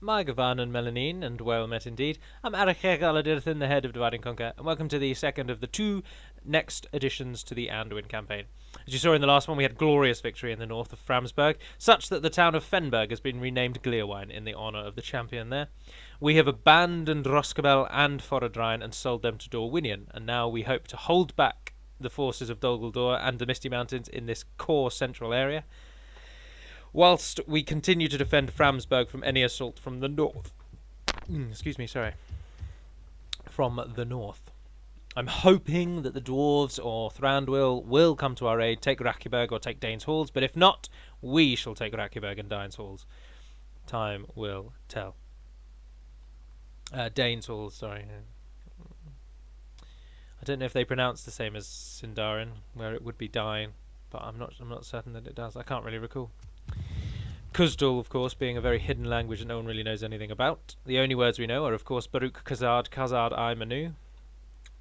My Gavan and Melanine, and well met indeed. I'm Aracheg Aladirthin, the head of Divide and Conquer, and welcome to the second of the two next additions to the Anduin campaign. As you saw in the last one, we had glorious victory in the north of Framsburg, such that the town of Fenberg has been renamed Gleerwine in the honour of the champion there. We have abandoned Roskabel and Foradrine and sold them to Dorwinion, and now we hope to hold back the forces of Dol Guldur and the Misty Mountains in this core central area, whilst we continue to defend Framsburg from any assault from the north. From the north. I'm hoping that the dwarves or Thranduil will come to our aid, take Rakiberg or take Dane's Halls, but if not, we shall take Rakiberg and Dane's Halls. Time will tell. Dane's Halls, sorry. I don't know if they pronounce the same as Sindarin, where it would be Dine, but I'm not certain that it does. I can't really recall. Kuzdul, of course, being a very hidden language that no one really knows anything about. The only words we know are, of course, Baruch Khazad, Khazad I Manu.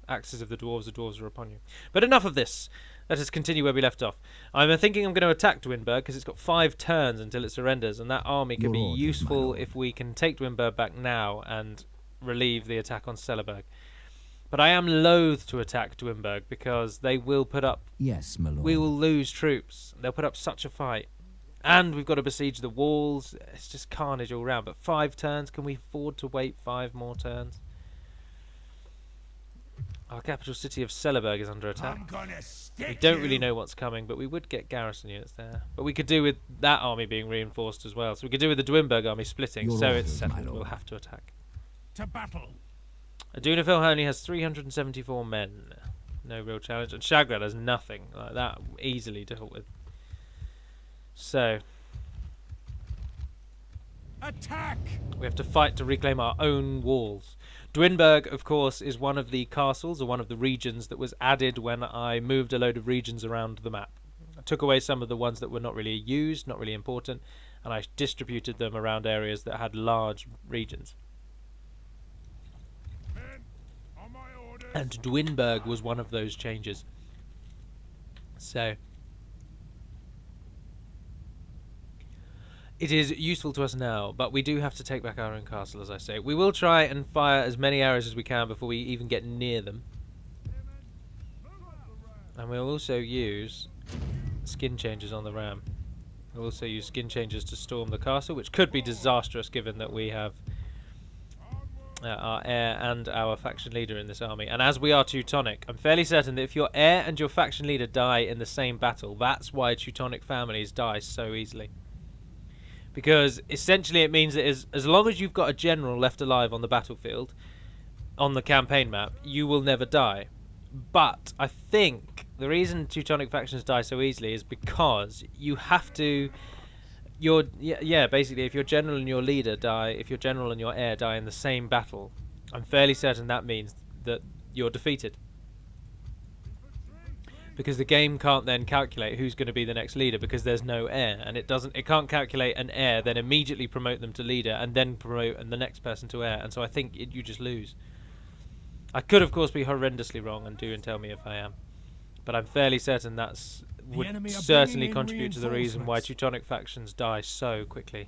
Axes of the dwarves are upon you. But enough of this. Let us continue where we left off. I'm thinking I'm going to attack Duinburg because it's got 5 turns until it surrenders, and that army could be useful if we can take Duinburg back now and relieve the attack on Selleberg. But I am loath to attack Duinburg because they will put up... Yes, my lord. We will lose troops. They'll put up such a fight. And we've got to besiege the walls. It's just carnage all round. But 5 turns, can we afford to wait 5 more turns? Our capital city of Selleberg is under attack. We don't really know what's coming, but we would get garrison units there. But we could do with that army being reinforced as well. So we could do with the Duinburg army splitting. So it's settled. We'll have to attack. To battle. Dunafil only has 374 men. No real challenge. And Shagrad has nothing like that. Easily dealt with. So, attack! We have to fight to reclaim our own walls. Duinburg, of course, is one of the castles or one of the regions that was added when I moved a load of regions around the map. I took away some of the ones that were not really used, not really important, and I distributed them around areas that had large regions. And Duinburg was one of those changes. So, it is useful to us now, but we do have to take back our own castle, as I say. We will try and fire as many arrows as we can before we even get near them. And we'll also use skin changes on the ram. We'll also use skin changes to storm the castle, which could be disastrous given that we have our heir and our faction leader in this army. And as we are Teutonic, I'm fairly certain that if your heir and your faction leader die in the same battle, that's why Teutonic families die so easily. Because essentially it means that as long as you've got a general left alive on the battlefield, on the campaign map, you will never die. But I think the reason Teutonic factions die so easily is because you have to... basically if your general and your leader die, if your general and your heir die in the same battle, I'm fairly certain that means that you're defeated. Because the game can't then calculate who's going to be the next leader because there's no heir, and it can't calculate an heir, then immediately promote them to leader, and then promote the next person to heir, and so I think you just lose. I could of course be horrendously wrong, and do and tell me if I am, but I'm fairly certain that's would certainly contribute to the reason why Teutonic factions die so quickly.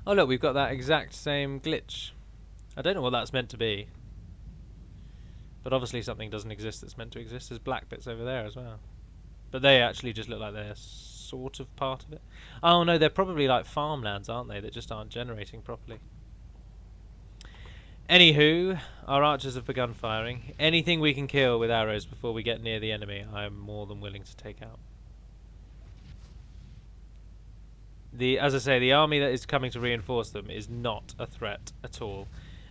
Oh look, we've got that exact same glitch. I don't know what that's meant to be. But obviously something doesn't exist that's meant to exist. There's black bits over there as well. But they actually just look like they're sort of part of it. Oh no, they're probably like farmlands, aren't they? That just aren't generating properly. Anywho, our archers have begun firing. Anything we can kill with arrows before we get near the enemy, I am more than willing to take out. As I say, the army that is coming to reinforce them is not a threat at all.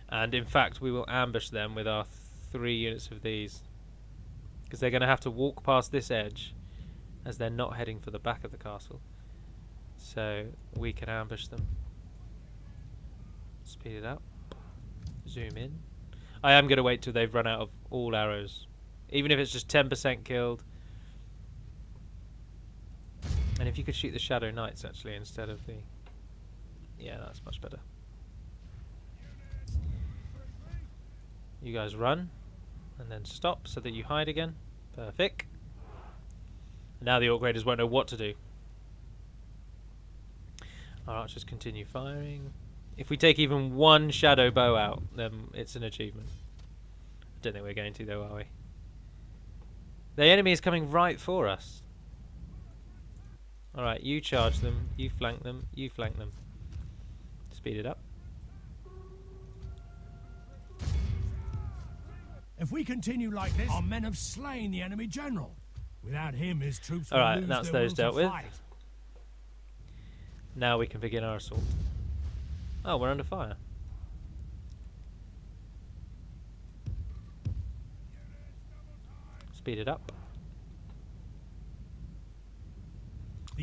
And in fact, we will ambush them with our 3 units of these, because they're going to have to walk past this edge as they're not heading for the back of the castle, so we can ambush them. Speed it up, zoom in. I am going to wait till they've run out of all arrows, even if it's just 10% killed. And if you could shoot the Shadow Knights actually instead of the... Yeah, that's much better. You guys run, and then stop so that you hide again. Perfect. Now the Orc Raiders won't know what to do. Our archers continue firing. If we take even one shadow bow out, then it's an achievement. I don't think we're going to, though, are we? The enemy is coming right for us. Alright, you charge them, you flank them, you flank them. Speed it up. If we continue like this, our men have slain the enemy general. Without him, his troops will Alright, lose that's their those will dealt to with. fight. Now we can begin our assault. Oh, we're under fire. Speed it up.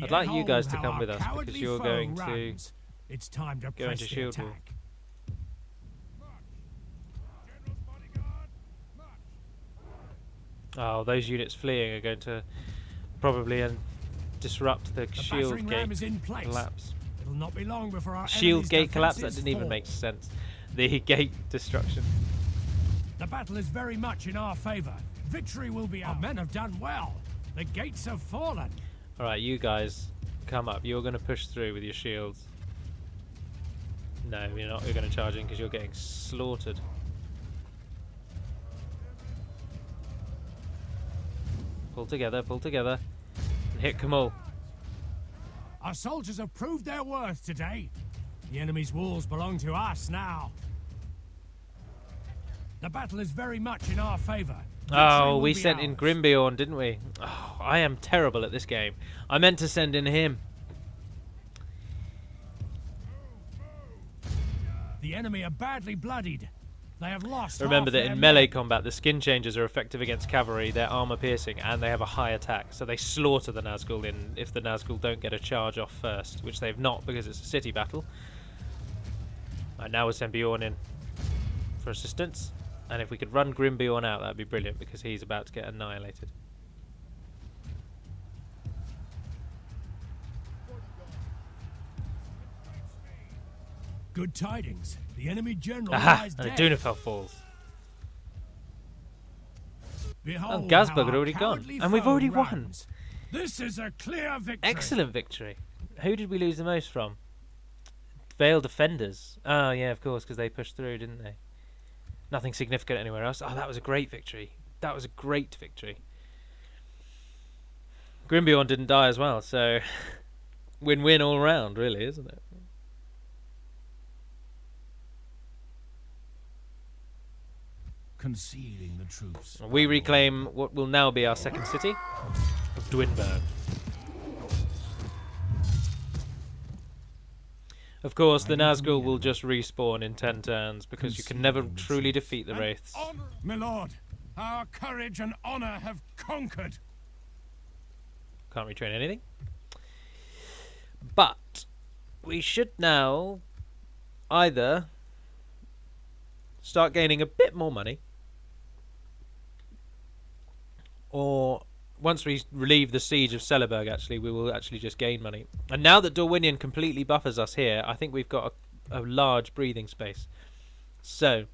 I'd like you guys to come with us because you're going to It's time to go press into the shield wall. attack. Oh, those units fleeing are going to probably disrupt the shield battering gate ram is in place. collapse. It'll not be long before our Shield enemy's gate collapse? That defences didn't even fall. make sense. The gate destruction. The battle is very much in our favour. Victory will be ours. Our men have done well. The gates have fallen. Alright, you guys, come up. You're going to push through with your shields. No, you're not. You're going to charge in because you're getting slaughtered. Pull together, and hit Kamal. Our soldiers have proved their worth today. The enemy's walls belong to us now. The battle is very much in our favour. Oh, we sent in Beorn, didn't we? Oh, I am terrible at this game. I meant to send in him. The enemy are badly bloodied. They have lost. Remember half that their in melee men. combat, the skin changers are effective against cavalry. They're armor piercing, and they have a high attack. So they slaughter the Nazgul if the Nazgul don't get a charge off first, which they've not because it's a city battle. Right, now we'll send Beorn in for assistance. And if we could run Beorn out, that'd be brilliant because he's about to get annihilated. Good tidings. The enemy general Aha! lies And dead. Duinburg falls. Behold And Gazburg how had our already gone. cowardly And we've foe already won. runs. This is a clear victory. Excellent victory. Who did we lose the most from? Vale Defenders. Oh, yeah, of course, because they pushed through, didn't they? Nothing significant anywhere else. Oh, that was a great victory. That was a great victory. Beorn didn't die as well, so win-win all round, really, isn't it? Concealing the troops. We reclaim what will now be our second city of Duinburg. Of course, the Nazgul will just respawn in 10 turns because you can never truly defeat the Wraiths. My lord, our courage and honor have conquered. Can't retrain anything. But we should now either start gaining a bit more money, or once we relieve the siege of Celeburg, actually, we will actually just gain money. And now that Dorwinion completely buffers us here, I think we've got a large breathing space. So,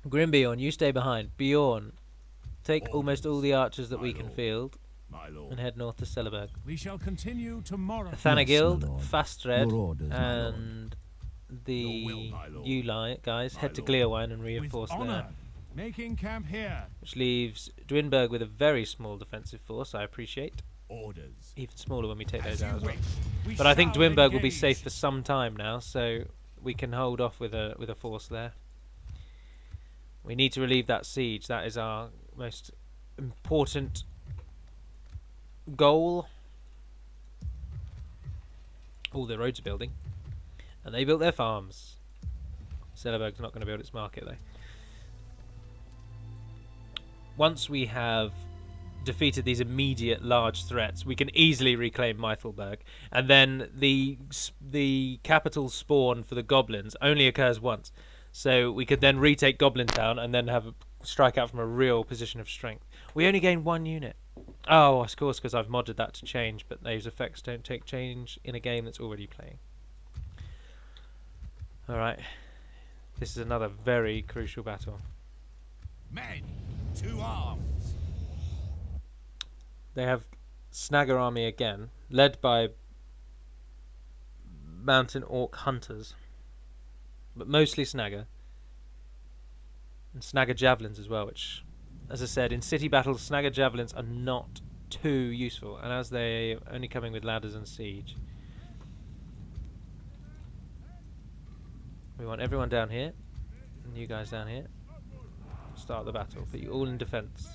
Beorn, you stay behind. Beorn, take almost all the archers that we can field and head north to Celeburg. We shall continue tomorrow. Thanagild, Lord. Fastred, Your orders, my lord. and the my lord. Uli guys My head to lord. Gleowine and With reinforce there. honor, making camp here. Which leaves Duinburg with a very small defensive force, I appreciate. Orders. Even smaller when we take those As you out as well. wish. We But I think shall Duinburg will be engage. safe for some time now, so we can hold off with a force there. We need to relieve that siege. That is our most important goal. All the roads are building. And they built their farms. Celeburg's not going to build its market though. Once we have defeated these immediate large threats, we can easily reclaim Mythelberg, and then the capital spawn for the goblins only occurs once, so we could then retake Goblin Town and then have a strike out from a real position of strength. We only gain 1 unit. Oh, of course, because I've modded that to change, but those effects don't take change in a game that's already playing. Alright, this is another very crucial battle. Men to arms. They have Snagger army again, led by mountain orc hunters, but mostly snagger. And snagger javelins as well, which, as I said, in city battles, snagger javelins are not too useful, and as they're only coming with ladders and siege, we want everyone down here, and you guys down here. Start the battle. Put you all in defense.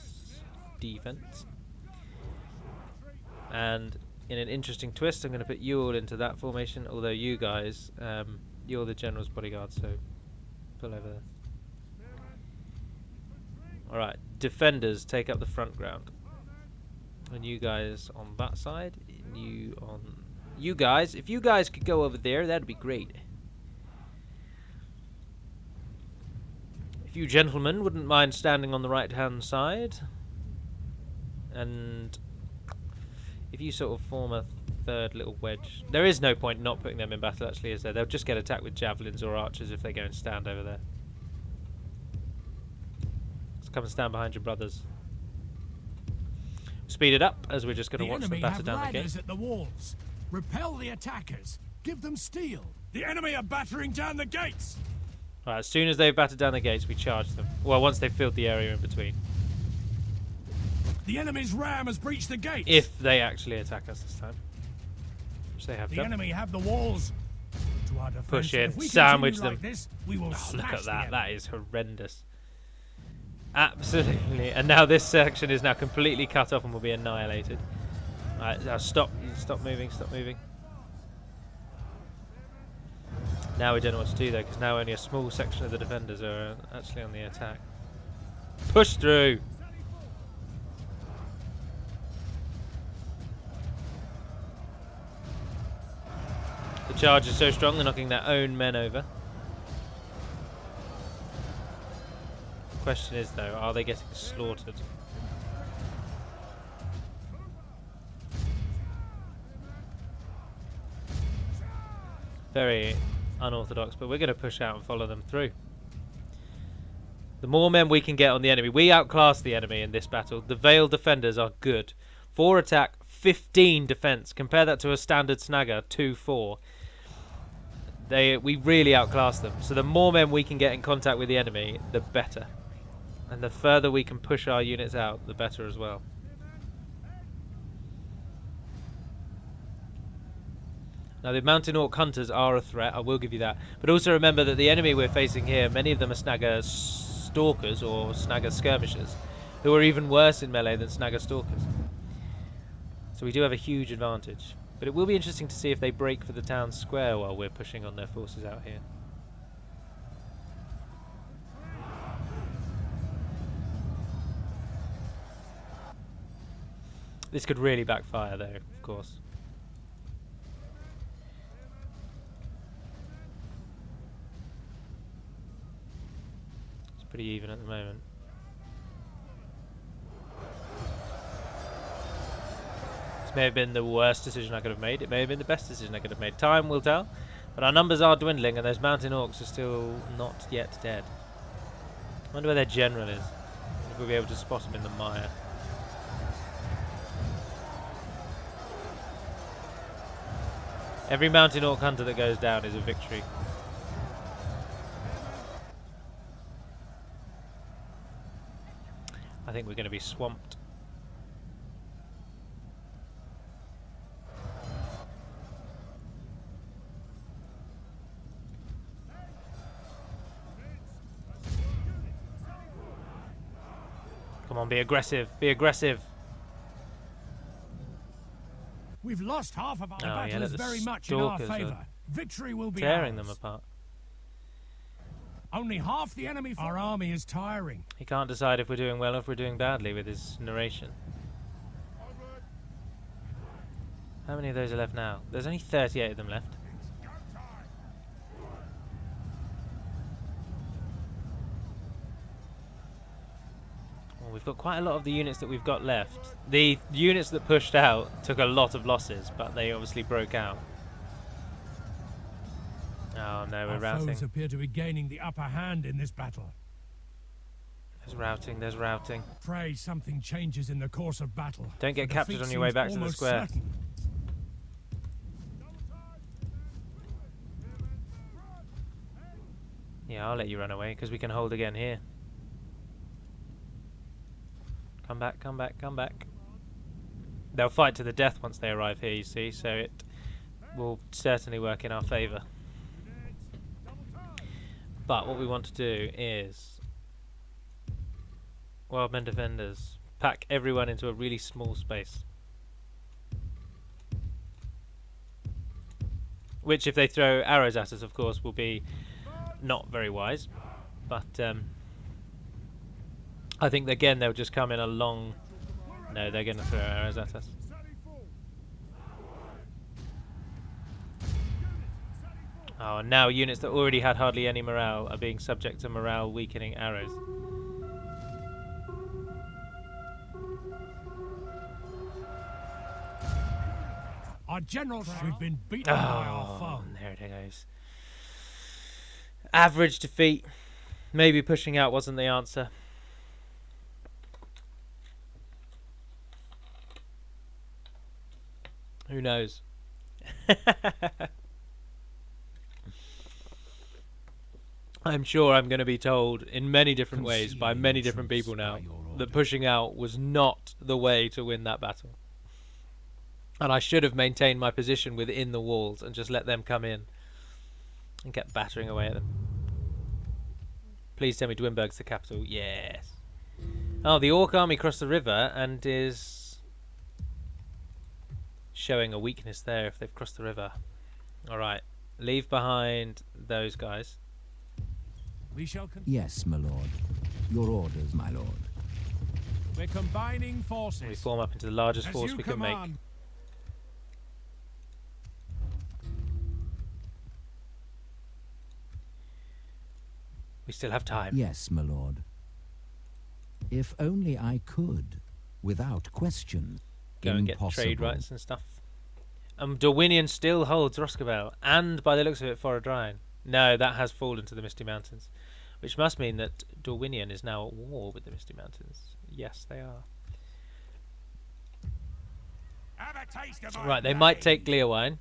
And in an interesting twist, I'm going to put you all into that formation, although you guys, you're the general's bodyguard, so pull over there. Alright, defenders take up the front ground. And you guys on that side, and you on... You guys, if you guys could go over there, that'd be great. If you gentlemen wouldn't mind standing on the right-hand side, and if you sort of form a third little wedge... There is no point not putting them in battle, actually, is there? They'll just get attacked with javelins or archers if they go and stand over there. Come and stand behind your brothers. Speed it up as we're just going to watch them batter down the gate. At the walls. Repel the attackers. Give them steel. The enemy are battering down the gates. Right, as soon as they've battered down the gates, we charge them. Well, once they've filled the area in between. The enemy's ram has breached the gates. If they actually attack us this time, which they have done. The enemy have the walls. To our defense, push in, if we sandwich them. like this, we will Look at that. That is horrendous. Absolutely. And now this section is now completely cut off and will be annihilated. Alright, now stop moving, stop moving. Now we don't know what to do though, because now only a small section of the defenders are actually on the attack. Push through! The charge is so strong they're knocking their own men over. Question is though, are they getting slaughtered? Very unorthodox, but we're going to push out and follow them through. The more men we can get on the enemy, we outclass the enemy in this battle. The Veiled defenders are good. 4 attack, 15 defense. Compare that to a standard snagger, 2-4. We really outclass them. So the more men we can get in contact with the enemy, the better. And the further we can push our units out, the better as well. Now the mountain orc hunters are a threat, I will give you that. But also remember that the enemy we're facing here, many of them are snagger stalkers or snagger skirmishers, who are even worse in melee than snagger stalkers. So we do have a huge advantage. But it will be interesting to see if they break for the town square while we're pushing on their forces out here. This could really backfire though, of course. It's pretty even at the moment. This may have been the worst decision I could have made. It may have been the best decision I could have made. Time will tell. But our numbers are dwindling and those mountain orcs are still not yet dead. I wonder where their general is. If we'll be able to spot him in the mire. Every mountain orc hunter that goes down is a victory. I think we're going to be swamped. Come on, be aggressive, be aggressive. We've lost half of our battle is very much in our favour. Victory will be tearing ours. them apart. Only half the enemy. Our army is tiring. He can't decide if we're doing well or if we're doing badly with his narration. How many of those are left now? There's only 38 of them left. Well, we've got quite a lot of the units that we've got left. The units that pushed out took a lot of losses, but they obviously broke out. Oh no, we're routing. Our foes appear to be gaining the upper hand in this battle. There's routing, there's routing. Pray something changes in the course of battle. Don't get captured on your way back to the square. Certain. Yeah, I'll let you run away, because we can hold again here. Come back, come back, come back. They'll fight to the death once they arrive here, you see, so it will certainly work in our favour. But what we want to do is... Wildmen defenders. Pack everyone into a really small space. Which, if they throw arrows at us, of course, will be not very wise. But I think, again, they'll just come in a long... No, they're going to throw arrows at us. Oh, and now units that already had hardly any morale are being subject to morale weakening arrows. Our generals, we've been beaten by our foe. There it goes. Average defeat. Maybe pushing out wasn't the answer. Who knows? I'm sure I'm going to be told in many different ways by many different people now that pushing out was not the way to win that battle. And I should have maintained my position within the walls and just let them come in and kept battering away at them. Please tell me Duinburg's the capital. Yes. Oh, the Orc army crossed the river and is showing a weakness there if they've crossed the river. Alright, leave behind those guys. We shall yes, my lord. Your orders, my lord. We're combining forces. We form up into the largest force we can make. We still have time. Yes, my lord. If only I could, without question. Go and get trade rights and stuff. Dorwinion still holds Roscabel, and by the looks of it, Foradrine. No, that has fallen to the Misty Mountains, which must mean that Dorwinion is now at war with the Misty Mountains. Yes, they are. Right, they might take Gleowine.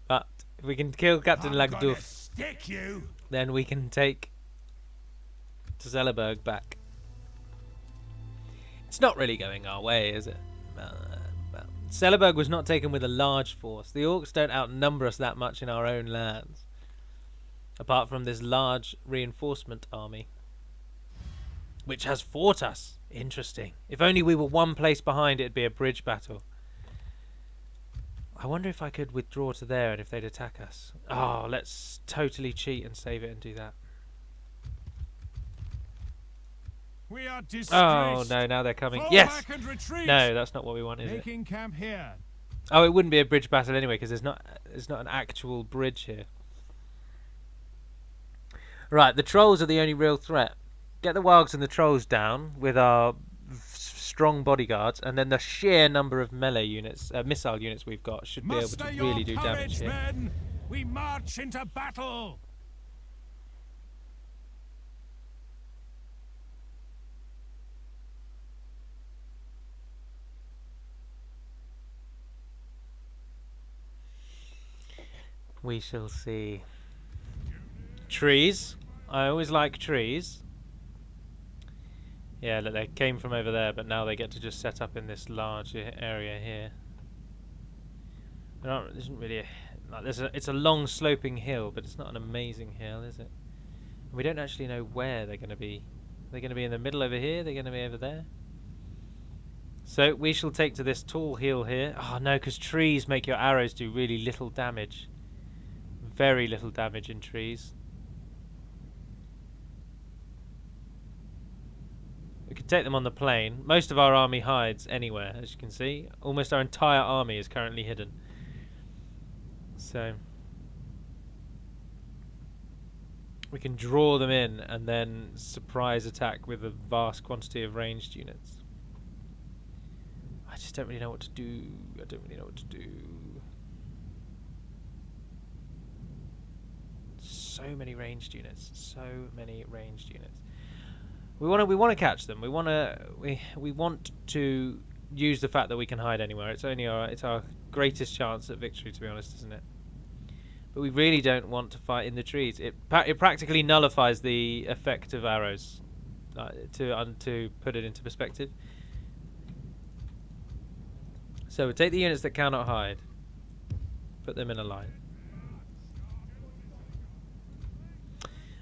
But if we can kill Captain Lagduf, then we can take Zellerberg back. It's not really going our way, is it? Zellerberg was not taken with a large force. The Orcs don't outnumber us that much in our own lands, apart from this large reinforcement army, which has fought us. Interesting. If only we were one place behind, it'd be a bridge battle. I wonder if I could withdraw to there and if they'd attack us. Oh, let's totally cheat and save it and do that. We are oh no, now they're coming. Yes! No, that's not what we want, is Making camp here. Oh, it wouldn't be a bridge battle anyway, because there's not an actual bridge here. Right, the trolls are the only real threat. Get the wargs and the trolls down with our strong bodyguards, and then the sheer number of melee units, missile units we've got should be able to really do damage here. Men. We march into battle. We shall see. Trees. I always like trees. Yeah, look, they came from over there, but now they get to just set up in this large area here. There isn't really it's a long sloping hill, but it's not an amazing hill, is it? And we don't actually know where they're going to be. They're going to be in the middle over here. They're going to be over there. So we shall take to this tall hill here. Oh no, because trees make your arrows do really little damage. Very little damage in trees. We could take them on the plain. Most of our army hides anywhere, as you can see. Almost our entire army is currently hidden. So we can draw them in and then surprise attack with a vast quantity of ranged units. I just don't really know what to do. I don't really know what to do. So many ranged units. So many ranged units. We want to catch them. We want to use the fact that we can hide anywhere. It's our greatest chance at victory, to be honest, isn't it? But we really don't want to fight in the trees. It practically nullifies the effect of arrows, to put it into perspective. So we take the units that cannot hide, put them in a line.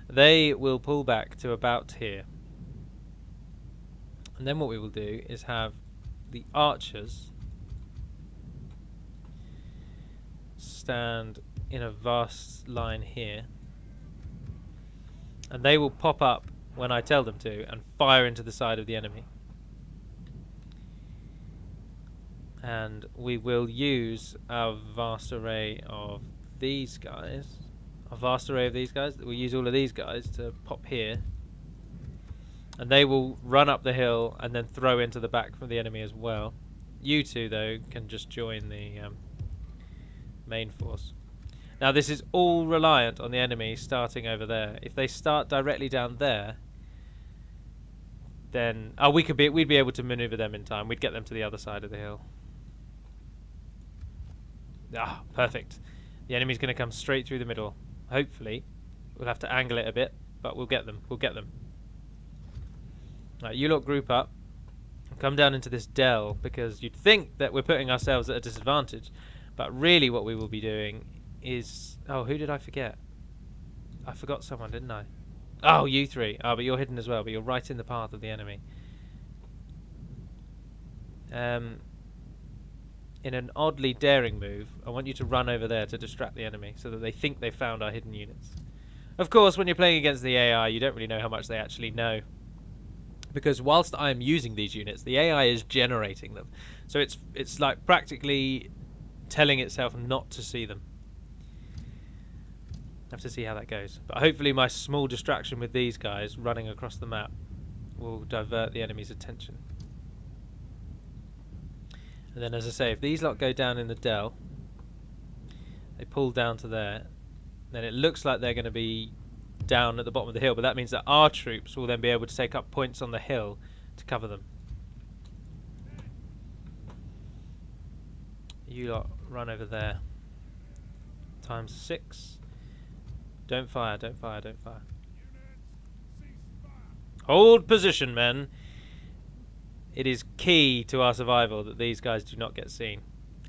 They will pull back to about here. And then what we will do is have the archers stand in a vast line here. And they will pop up when I tell them to and fire into the side of the enemy. And we will use our vast array of these guys. We'll use all of these guys to pop here. And they will run up the hill and then throw into the back from the enemy as well. You two, though, can just join the main force. Now, this is all reliant on the enemy starting over there. If they start directly down there, then we'd be able to maneuver them in time. We'd get them to the other side of the hill. Ah, perfect. The enemy's going to come straight through the middle. Hopefully, we'll have to angle it a bit, but we'll get them. We'll get them. Right, you lot group up. Come down into this dell, because you'd think that we're putting ourselves at a disadvantage, but really what we will be doing is... Oh, who did I forget? I forgot someone, didn't I? Oh, you three. Oh, but you're hidden as well, but you're right in the path of the enemy. In an oddly daring move, I want you to run over there to distract the enemy so that they think they found our hidden units. Of course, when you're playing against the AI, you don't really know how much they actually know. Because whilst I am using these units, the AI is generating them. So it's like practically telling itself not to see them. Have to see how that goes. But hopefully my small distraction with these guys running across the map will divert the enemy's attention. And then, as I say, if these lot go down in the dell, they pull down to there, then it looks like they're going to be down at the bottom of the hill, but that means that our troops will then be able to take up points on the hill to cover them. You lot run over there. Times 6. Don't fire, don't fire, don't fire. Hold position, men. It is key to our survival that these guys do not get seen.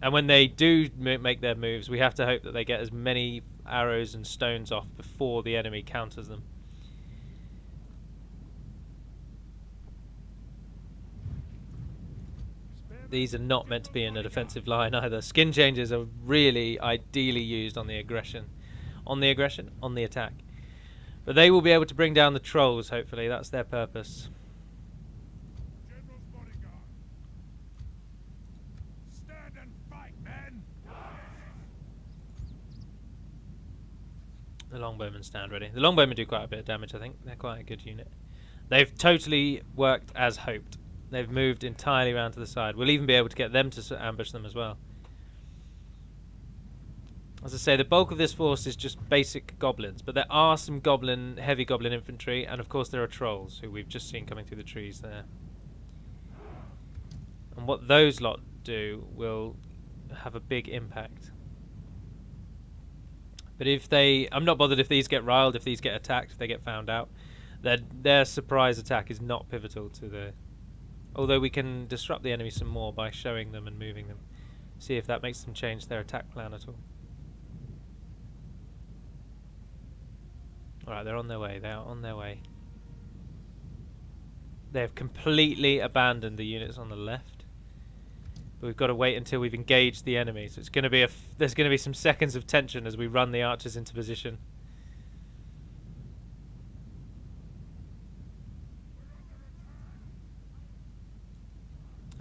And when they do make their moves, we have to hope that they get as many arrows and stones off before the enemy counters them. These are not meant to be in a defensive line either. Skin changes are really ideally used on the aggression. On the attack. But they will be able to bring down the trolls, hopefully. That's their purpose. The longbowmen stand ready. The longbowmen do quite a bit of damage, I think. They're quite a good unit. They've totally worked as hoped. They've moved entirely around to the side. We'll even be able to get them to ambush them as well. As I say, the bulk of this force is just basic goblins, but there are some heavy goblin infantry, and of course there are trolls, who we've just seen coming through the trees there. And what those lot do will have a big impact. But if I'm not bothered if these get riled, if these get attacked, if they get found out. Their surprise attack is not pivotal to the... Although we can disrupt the enemy some more by showing them and moving them. See if that makes them change their attack plan at all. Alright, they're on their way. They are on their way. They have completely abandoned the units on the left. But we've got to wait until we've engaged the enemy. So it's going to be there's going to be some seconds of tension as we run the archers into position.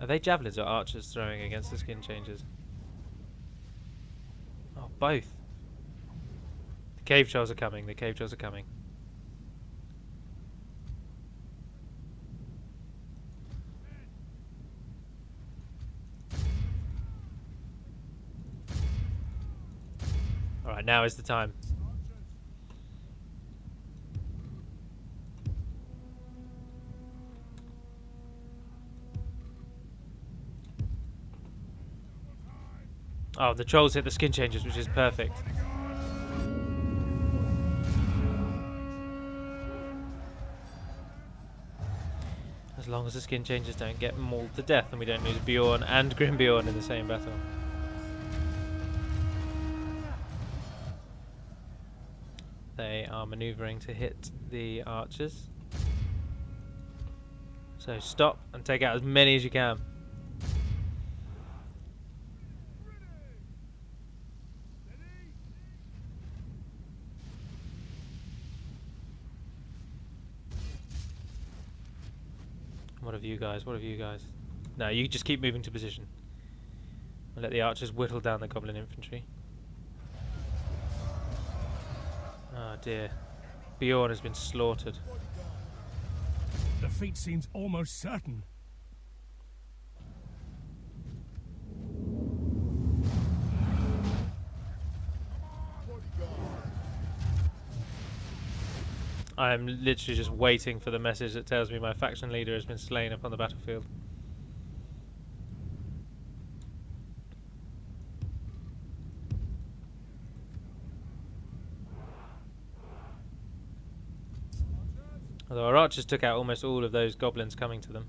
Are they javelins or archers throwing against the skin changers? Oh, both. The cave trolls are coming. The cave trolls are coming. Alright, now is the time. Oh, the trolls hit the skin changers, which is perfect. As long as the skin changers don't get mauled to death and we don't lose Beorn and Grimbeorn in the same battle. They are manoeuvring to hit the archers. So stop and take out as many as you can. What have you guys? What have you guys? No, you just keep moving to position. We'll let the archers whittle down the goblin infantry. Oh dear. Beorn has been slaughtered. Defeat seems almost certain. I am literally just waiting for the message that tells me my faction leader has been slain upon the battlefield. Although our archers took out almost all of those goblins coming to them.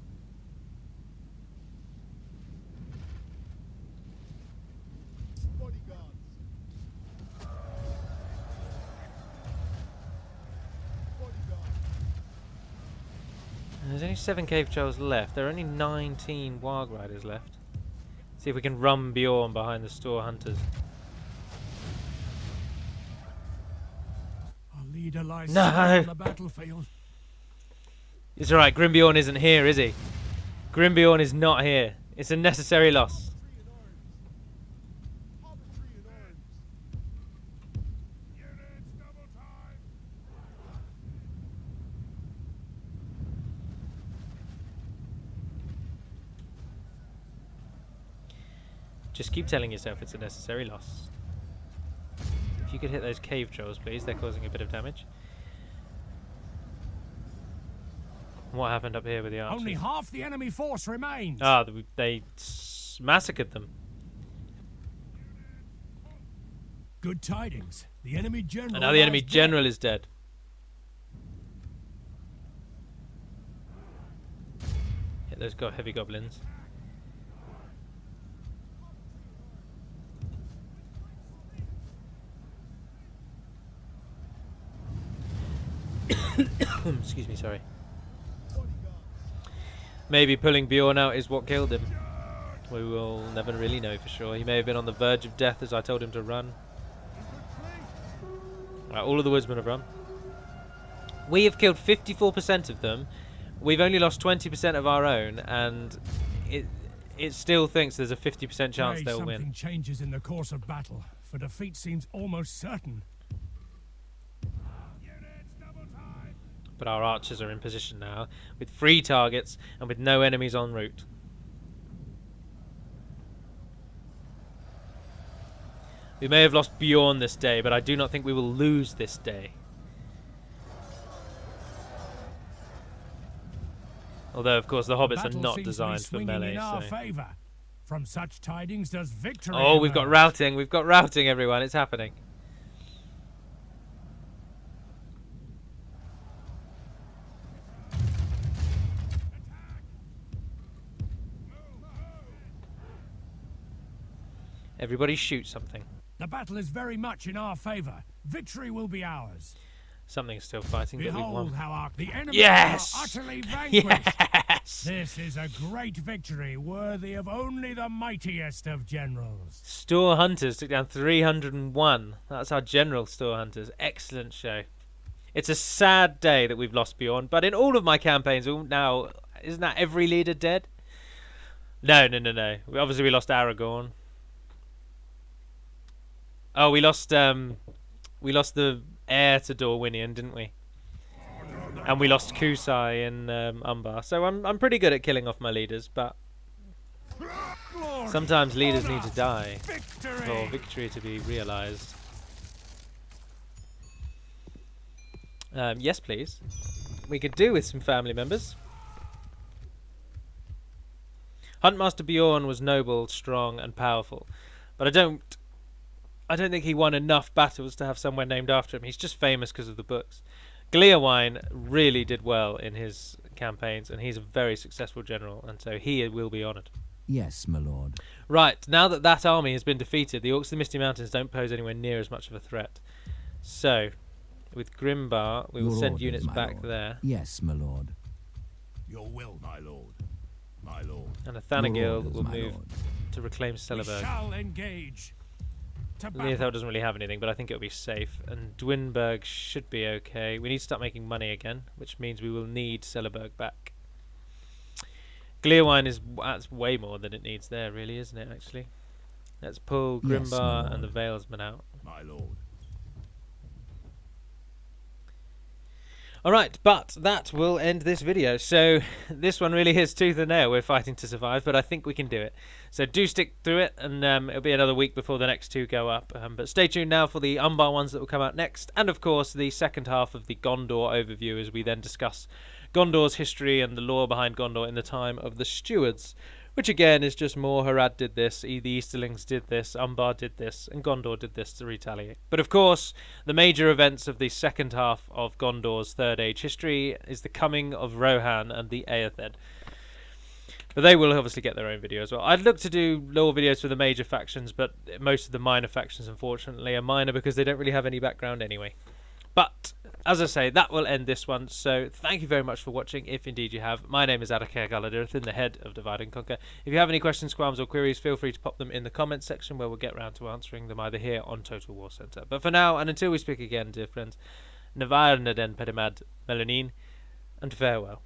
There's only 7 cave trolls left. There are only 19 warg riders left. See if we can run Beorn behind the store hunters. Our leader lies No! on the battlefield. It's alright, Grimbeorn isn't here, is he? Grimbeorn is not here. It's a necessary loss. Just keep telling yourself it's a necessary loss. If you could hit those cave trolls, please. They're causing a bit of damage. What happened up here with the archers? Only half the enemy force remains. Ah, they massacred them. Good tidings. The enemy general. And now the enemy lies general is dead. Hit those heavy goblins. Excuse me, sorry. Maybe pulling Beorn out is what killed him. We will never really know for sure. He may have been on the verge of death as I told him to run. Right, all of the woodsmen have run. We have killed 54% of them. We've only lost 20% of our own, and it still thinks there's a 50% chance they'll win. Something changes in the course of battle, for defeat seems almost certain. But our archers are in position now, with 3 targets and with no enemies en route. We may have lost Beorn this day, but I do not think we will lose this day. Although, of course, the hobbits are not designed for melee. In our favor. From such tidings does victory Oh, we've got emerge. routing. We've got routing, everyone. It's happening. Everybody shoot something. The battle is very much in our favor. Victory will be ours. Something's still fighting, but we've Behold won. how the enemy Yes! are utterly vanquished. Yes! This is a great victory, worthy of only the mightiest of generals. Store Hunters took down 301. That's our general Store Hunters. Excellent show. It's a sad day that we've lost Beorn, but in all of my campaigns now, isn't that every leader dead? No. Obviously we lost Aragorn. Oh, we lost the heir to Dorwinion, didn't we? And we lost Kusai in Umbar. So I'm pretty good at killing off my leaders, but sometimes leaders need to die for victory to be realized. Yes, please. We could do with some family members. Huntmaster Beorn was noble, strong, and powerful, but I don't think he won enough battles to have someone named after him. He's just famous because of the books. Gleowine really did well in his campaigns, and he's a very successful general, and so he will be honoured. Yes, my lord. Right, now that that army has been defeated, the Orcs of the Misty Mountains don't pose anywhere near as much of a threat. So, with Grimbar, we will Your send orders, units my back lord. there. Yes, my lord. Your will, my lord. My lord. And a Your Thanagild orders, will my move lord. to reclaim We Celeborg. shall engage. To battle. Éothéod doesn't really have anything, but I think it'll be safe. And Duinburg should be okay. We need to start making money again, which means we will need Celeborg back. Gleerwine that's way more than it needs there, really, isn't it, actually? Let's pull Yes, my Grimbar and the lord. Valesmen out. My lord. Alright, but that will end this video. So this one really is tooth and nail. We're fighting to survive, but I think we can do it. So do stick through it, and it'll be another week before the next two go up. But stay tuned now for the Umbar ones that will come out next, and of course the second half of the Gondor overview as we then discuss Gondor's history and the lore behind Gondor in the time of the Stewards. Which again is just more Harad did this, the Easterlings did this, Umbar did this, and Gondor did this to retaliate. But of course, the major events of the second half of Gondor's Third Age history is the coming of Rohan and the Éothéod. But they will obviously get their own video as well. I'd look to do lore videos for the major factions, but most of the minor factions, unfortunately, are minor because they don't really have any background anyway. But, as I say, that will end this one. So, thank you very much for watching, if indeed you have. My name is Adakar Galadirthin, the head of Divide and Conquer. If you have any questions, qualms, or queries, feel free to pop them in the comments section where we'll get round to answering them either here on Total War Centre. But for now, and until we speak again, dear friends, Navar Naden Pedimad Melanin, and farewell.